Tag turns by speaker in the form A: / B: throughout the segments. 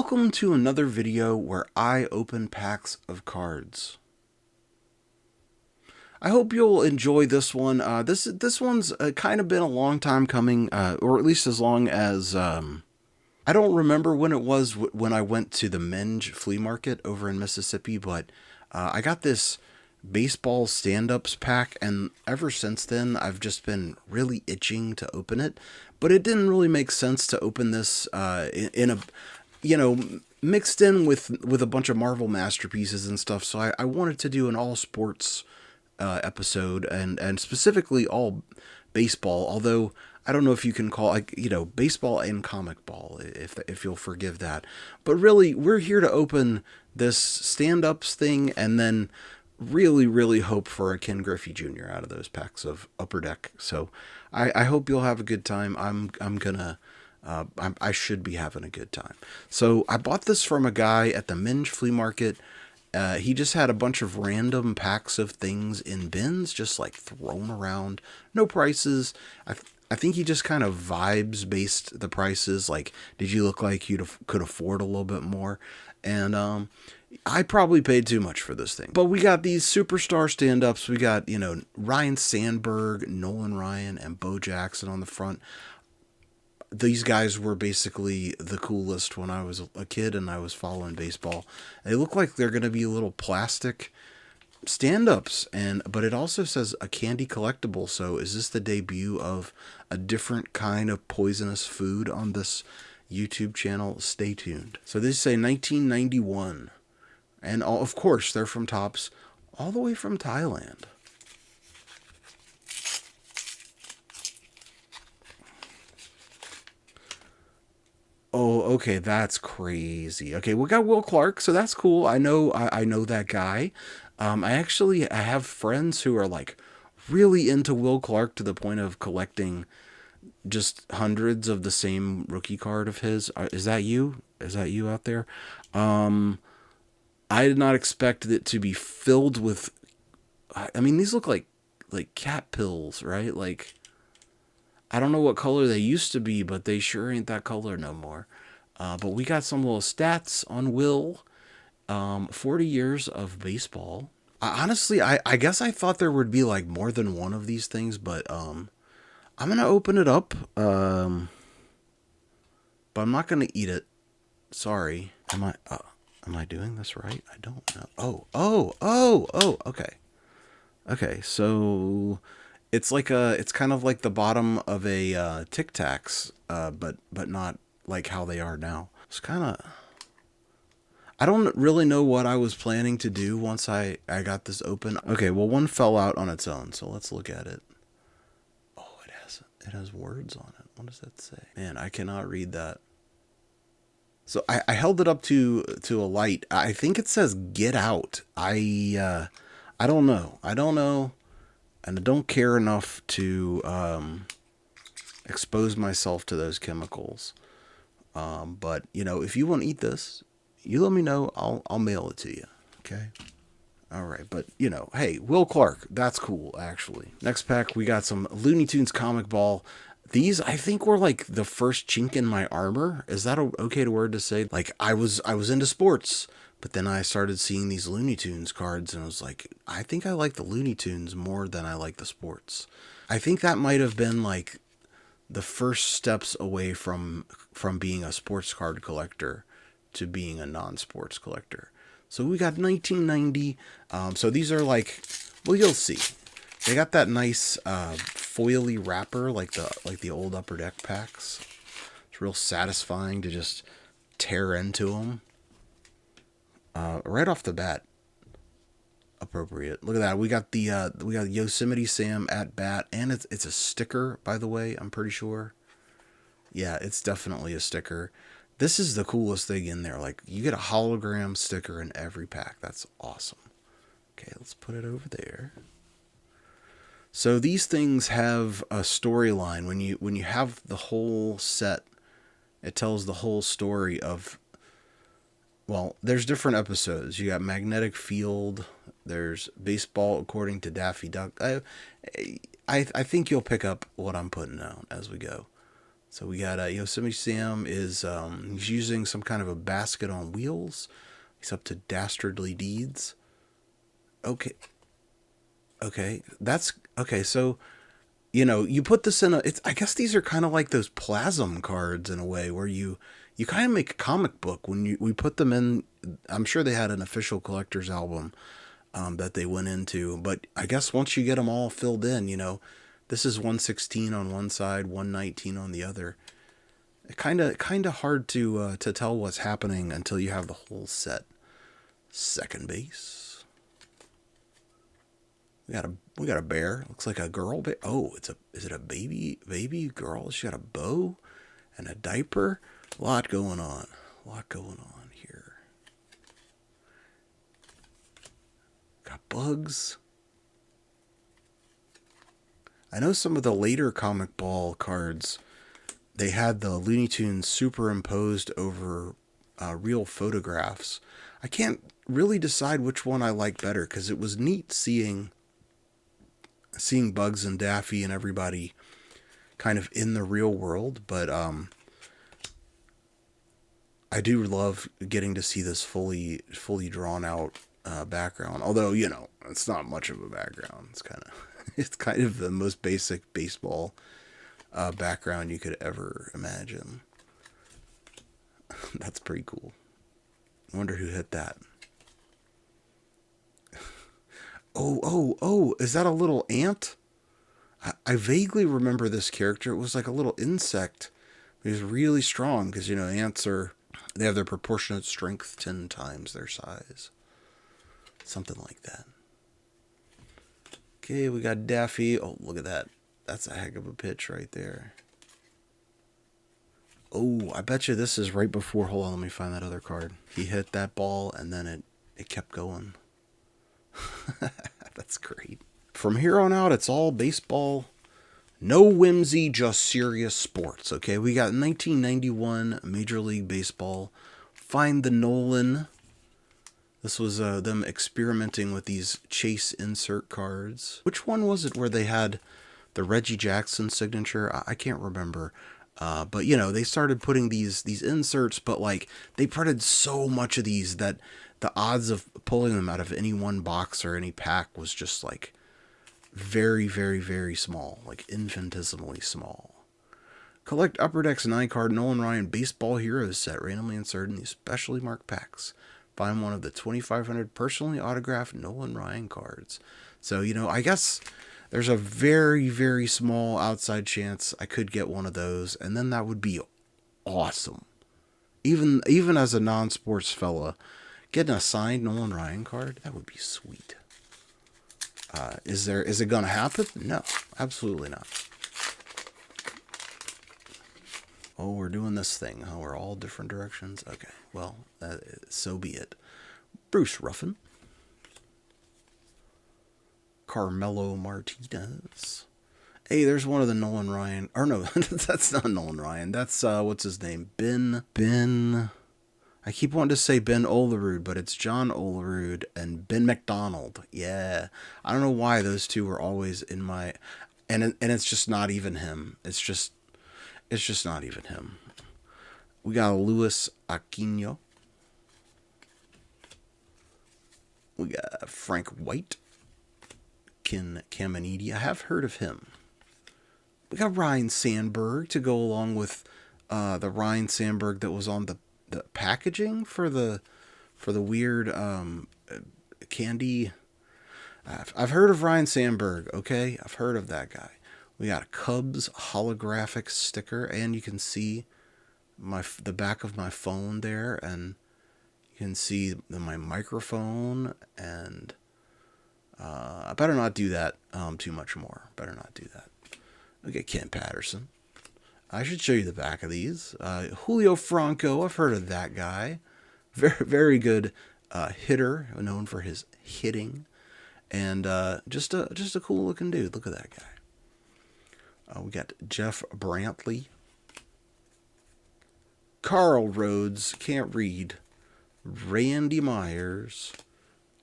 A: Welcome to another video where I open packs of cards. I hope you'll enjoy this one. This one's kind of been a long time coming, or at least as long as I don't remember when it was when I went to the Menge flea market over in Mississippi, but I got this baseball stand-ups pack, and ever since then I've just been really itching to open it. But it didn't really make sense to open this in a, mixed in with a bunch of Marvel masterpieces and stuff. So I wanted to do an all sports episode, and specifically all baseball. Although I don't know if you can call baseball and comic ball, if you'll forgive that. But really, we're here to open this stand-ups thing, and then really hope for a Ken Griffey Jr. out of those packs of Upper Deck. So I hope you'll have a good time. I should be having a good time. So I bought this from a guy at the Menge flea market. He just had a bunch of random packs of things in bins, just like thrown around. No prices. I think he just kind of vibes based the prices. Like, did you look like you could afford a little bit more? And I probably paid too much for this thing. But we got these superstar stand-ups. We got, Ryan Sandberg, Nolan Ryan, and Bo Jackson on the front. These guys were basically the coolest when I was a kid and I was following baseball. They look like they're going to be little plastic stand-ups, but it also says a candy collectible. So is this the debut of a different kind of poisonous food on this YouTube channel? Stay tuned. So they say 1991. And of course, they're from Topps, all the way from Thailand. Oh, okay, that's crazy. Okay, we got Will Clark, so that's cool. I know that guy. I have friends who are like really into Will Clark to the point of collecting just hundreds of the same rookie card of his. Is that you? Is that you out there? I did not expect it to be filled with. I mean, these look like cat pills, right? Like, I don't know what color they used to be, but they sure ain't that color no more. But we got some little stats on Will. 40 years of baseball. Honestly, I guess I thought there would be like more than one of these things, but I'm gonna open it up. But I'm not gonna eat it. Sorry. Am I doing this right? I don't know. Oh. Okay. Okay. So it's kind of like the bottom of a Tic Tacs, but not like how they are now. It's kind of. I don't really know what I was planning to do once I got this open. Okay, well, one fell out on its own, so let's look at it. Oh, it has words on it. What does that say? Man, I cannot read that. So I held it up to a light. I think it says "Get out." I don't know. And I don't care enough to expose myself to those chemicals. But if you want to eat this, you let me know. I'll mail it to you. Okay. All right. But hey, Will Clark. That's cool, actually. Next pack, we got some Looney Tunes comic ball. These, I think, were like the first chink in my armor. Is that an okay word to say? Like, I was into sports, but then I started seeing these Looney Tunes cards, and I was like, I think I like the Looney Tunes more than I like the sports. I think that might have been like the first steps away from being a sports card collector to being a non-sports collector. So we got 1990. So these are like, well, you'll see. They got that nice foily wrapper, like the old Upper Deck packs. It's real satisfying to just tear into them right off the bat. Appropriate. Look at that. We got Yosemite Sam at bat, and it's a sticker, by the way. I'm pretty sure. Yeah, it's definitely a sticker. This is the coolest thing in there. Like, you get a hologram sticker in every pack. That's awesome. Okay, let's put it over there. So these things have a storyline. When you have the whole set, it tells the whole story of. Well, there's different episodes. You got Magnetic Field. There's Baseball According to Daffy Duck. I think you'll pick up what I'm putting down as we go. So we got Yosemite Sam is he's using some kind of a basket on wheels. He's up to dastardly deeds. Okay, okay, that's okay. So you put this in a. It's I guess these are kind of like those plasm cards in a way, where you kind of make a comic book when we put them in. I'm sure they had an official collector's album that they went into, but I guess once you get them all filled in, this is 116 on one side, 119 on the other. Kind of hard to tell what's happening until you have the whole set. Second base. We got a bear. Looks like a girl bear. Oh, is it a baby girl? She got a bow and a diaper. A lot going on. Here. Got bugs. I know some of the later comic ball cards, they had the Looney Tunes superimposed over real photographs. I can't really decide which one I like better, because it was neat seeing Bugs and Daffy and everybody kind of in the real world, but I do love getting to see this fully drawn out background. Although it's not much of a background. It's kind of the most basic baseball background you could ever imagine. That's pretty cool. I wonder who hit that. Oh, is that a little ant? I vaguely remember this character. It was like a little insect. He was really strong because, ants they have their proportionate strength 10 times their size. Something like that. Okay, we got Daffy. Oh, look at that. That's a heck of a pitch right there. Oh, I bet you this is right before. Hold on, let me find that other card. He hit that ball and then it kept going. That's great. From here on out, it's all baseball. No whimsy, just serious sports. Okay, we got 1991 Major League Baseball. Find the Nolan. This was them experimenting with these chase insert cards. Which one was it where they had the Reggie Jackson signature? I can't remember. But they started putting these inserts, but like they printed so much of these that the odds of pulling them out of any one box or any pack was just like very, very, very small, like infinitesimally small. Collect Upper Deck's 9-card Nolan Ryan Baseball Heroes set, randomly inserted in these specially marked packs. Find one of the 2,500 personally autographed Nolan Ryan cards. So, I guess there's a very, very small outside chance I could get one of those, and then that would be awesome. Even as a non-sports fella, getting a signed Nolan Ryan card, that would be sweet. Is it going to happen? No, absolutely not. Oh, we're doing this thing, huh? We're all different directions? Okay, well, so be it. Bruce Ruffin. Carmelo Martinez. Hey, there's one of the Nolan Ryan. Or no, that's not Nolan Ryan. That's, what's his name? Ben. I keep wanting to say Ben Olerud, but it's John Olerud and Ben McDonald. Yeah. I don't know why those two were always in my... And it's just not even him. It's just not even him. We got Luis Aquino. We got Frank White. Ken Caminiti. I have heard of him. We got Ryan Sandberg to go along with the Ryan Sandberg that was on the packaging for the weird candy. I've heard of Ryan Sandberg, okay? I've heard of that guy. We got a Cubs holographic sticker, and you can see the back of my phone there, and you can see my microphone, and I better not do that too much more. Better not do that. Okay, Ken Patterson. I should show you the back of these. Julio Franco, I've heard of that guy. Very, very good hitter, known for his hitting. And just a cool looking dude. Look at that guy. We got Jeff Brantley. Carl Rhodes, can't read. Randy Myers.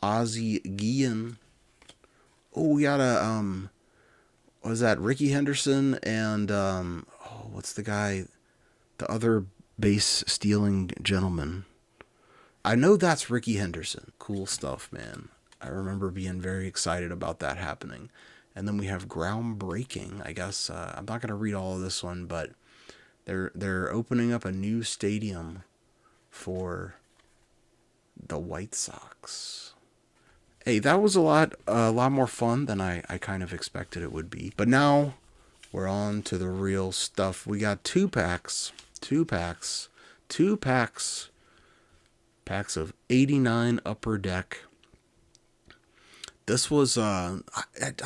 A: Ozzie Guillen. Oh, we got a, what was that? Ricky Henderson and, what's the guy? The other base stealing gentleman. I know that's Ricky Henderson. Cool stuff, man. I remember being very excited about that happening. And then we have groundbreaking. I guess I'm not going to read all of this one, but they're opening up a new stadium for the White Sox. Hey, that was a lot more fun than I kind of expected it would be. But now we're on to the real stuff. We got two packs of 89 Upper Deck. This was I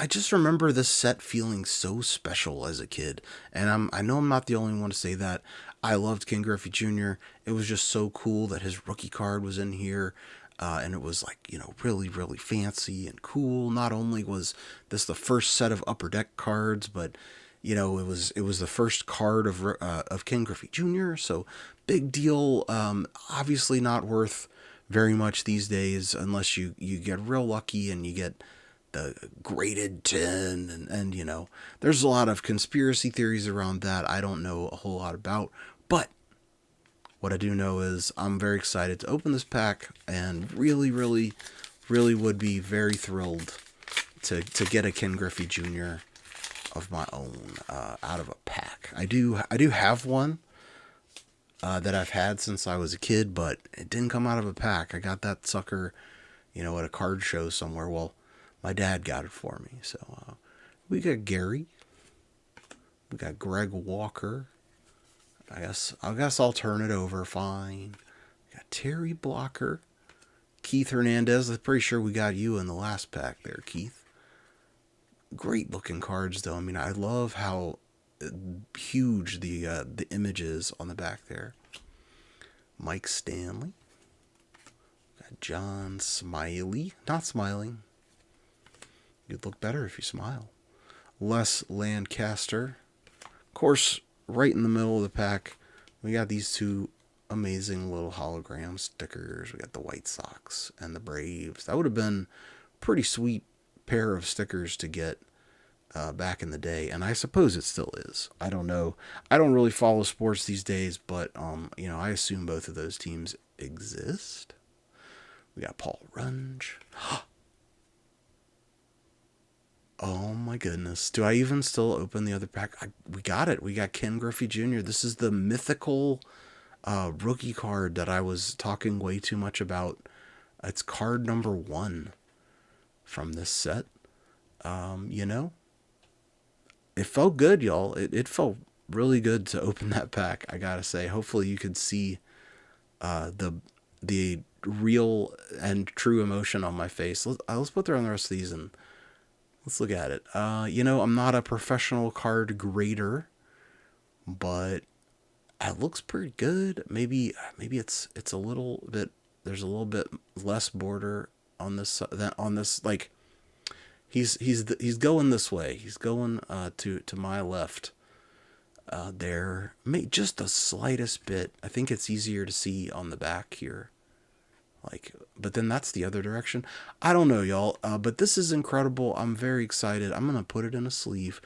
A: just remember this set feeling so special as a kid, and I know I'm not the only one to say that. I loved Ken Griffey Jr. It was just so cool that his rookie card was in here, and it was like, really, really fancy and cool. Not only was this the first set of Upper Deck cards, but it was the first card of Ken Griffey Jr. So big deal. Obviously not worth very much these days unless you get real lucky and you get the graded 10 and there's a lot of conspiracy theories around that I don't know a whole lot about, but what I do know is I'm very excited to open this pack and really, really, really would be very thrilled to get a Ken Griffey Jr. of my own out of a pack. I do have one that I've had since I was a kid, but it didn't come out of a pack. I got that sucker, at a card show somewhere. Well, my dad got it for me. So we got Gary, we got Greg Walker. I guess I'll turn it over. Fine. We got Terry Blocker, Keith Hernandez. I'm pretty sure we got you in the last pack there, Keith. Great looking cards, though. I mean, I love how huge the image is on the back there. Mike Stanley. Got John Smiley. Not smiling. You'd look better if you smile. Les Lancaster. Of course, right in the middle of the pack, we got these two amazing little hologram stickers. We got the White Sox and the Braves. That would have been a pretty sweet pair of stickers to get back in the day, and I suppose it still is. I don't know. I don't really follow sports these days, but I assume both of those teams exist. We got Paul Runge. Oh my goodness. Do I even still open the other pack? We got it. We got Ken Griffey Jr. This is the mythical rookie card that I was talking way too much about. It's card number 1 from this set. It felt good, y'all. It felt really good to open that pack, I gotta say. Hopefully you could see the real and true emotion on my face. Let's put there on the rest of these and let's look at it. I'm not a professional card grader, but it looks pretty good. Maybe it's a little bit. There's a little bit less border on this than on this. Like he's going this way. He's going to my left. There, just the slightest bit. I think it's easier to see on the back here. But then that's the other direction. I don't know, y'all. But this is incredible. I'm very excited. I'm gonna put it in a sleeve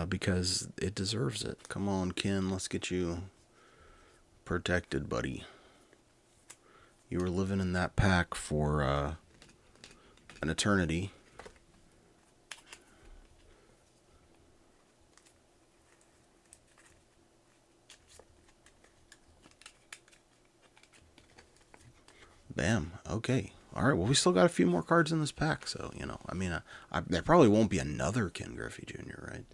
A: because it deserves it. Come on, Ken. Let's get you protected, buddy. You were living in that pack for an eternity. Bam. Okay. All right. Well, we still got a few more cards in this pack, so there probably won't be another Ken Griffey Jr. Right?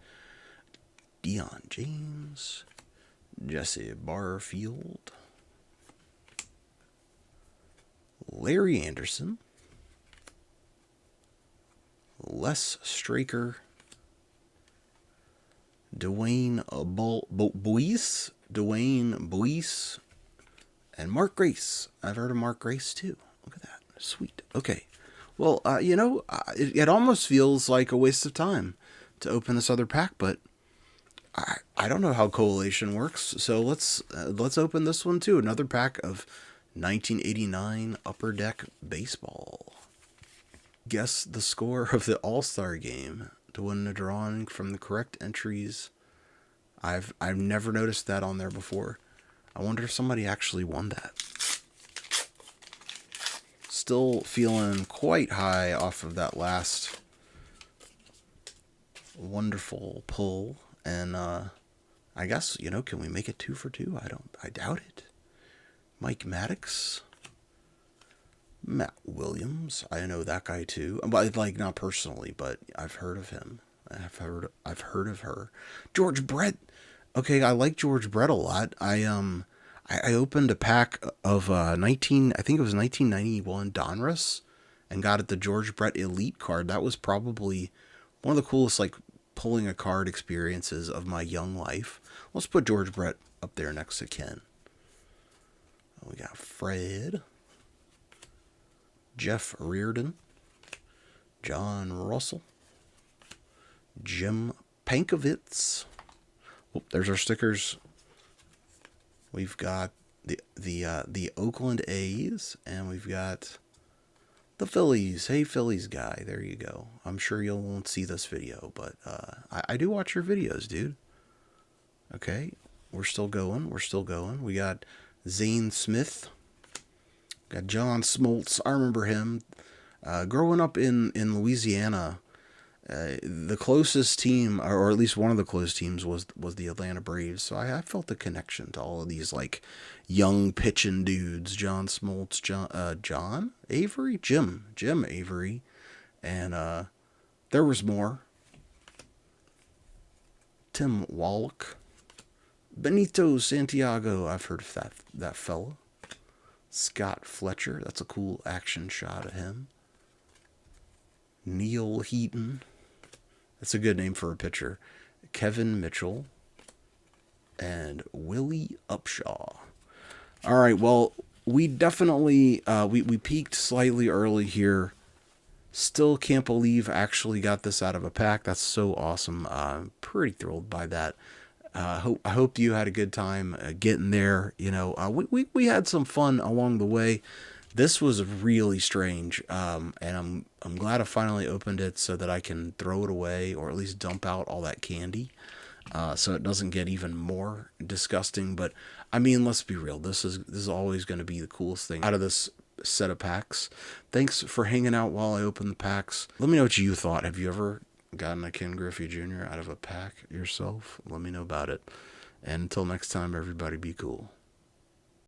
A: Deion James, Jesse Barfield, Larry Anderson, Les Straker, Dwayne Boyce, and Mark Grace. I've heard of Mark Grace too. Look at that. Sweet. Okay. Well, it almost feels like a waste of time to open this other pack, but I don't know how collation works. So let's open this one too. Another pack of 1989 Upper Deck Baseball. Guess the score of the All-Star game to win a drawing from the correct entries I've never noticed that on there before. I wonder if somebody actually won that. Still feeling quite high off of that last wonderful pull. And I guess, can we make it 2 for 2? I doubt it. Mike Maddox. Matt Williams. I know that guy too. But like not personally, but I've heard of him. I've heard of her. George Brett. Okay, I like George Brett a lot. I opened a pack of I think it was 1991 Donruss, and got it the George Brett Elite card. That was probably one of the coolest like pulling a card experiences of my young life. Let's put George Brett up there next to Ken. We got Fred, Jeff Reardon, John Russell, Jim Pankovitz. Oh, there's our stickers. We've got the Oakland A's, and we've got the Phillies. Hey, Phillies guy, there you go. I'm sure you won't see this video, but I do watch your videos, dude. Okay, we're still going. We got Zane Smith. Got John Smoltz. I remember him. Growing up in Louisiana, the closest team, or at least one of the closest teams, was the Atlanta Braves. So I felt the connection to all of these like young pitching dudes. John Smoltz, John Avery, Jim Avery, and there was more. Tim Wallach, Benito Santiago. I've heard of that fella. Scott Fletcher. That's a cool action shot of him. Neil Heaton. That's a good name for a pitcher. Kevin Mitchell. And Willie Upshaw. All right, well, we definitely, we peaked slightly early here. Still can't believe I actually got this out of a pack. That's so awesome. I'm pretty thrilled by that. I hope you had a good time getting there. We had some fun along the way. This was really strange, and I'm glad I finally opened it so that I can throw it away, or at least dump out all that candy, so it doesn't get even more disgusting. But I mean, let's be real. This is always going to be the coolest thing out of this set of packs. Thanks for hanging out while I open the packs. Let me know what you thought. Have you ever gotten a Ken Griffey Jr. out of a pack yourself? Let me know about it. And until next time, everybody be cool.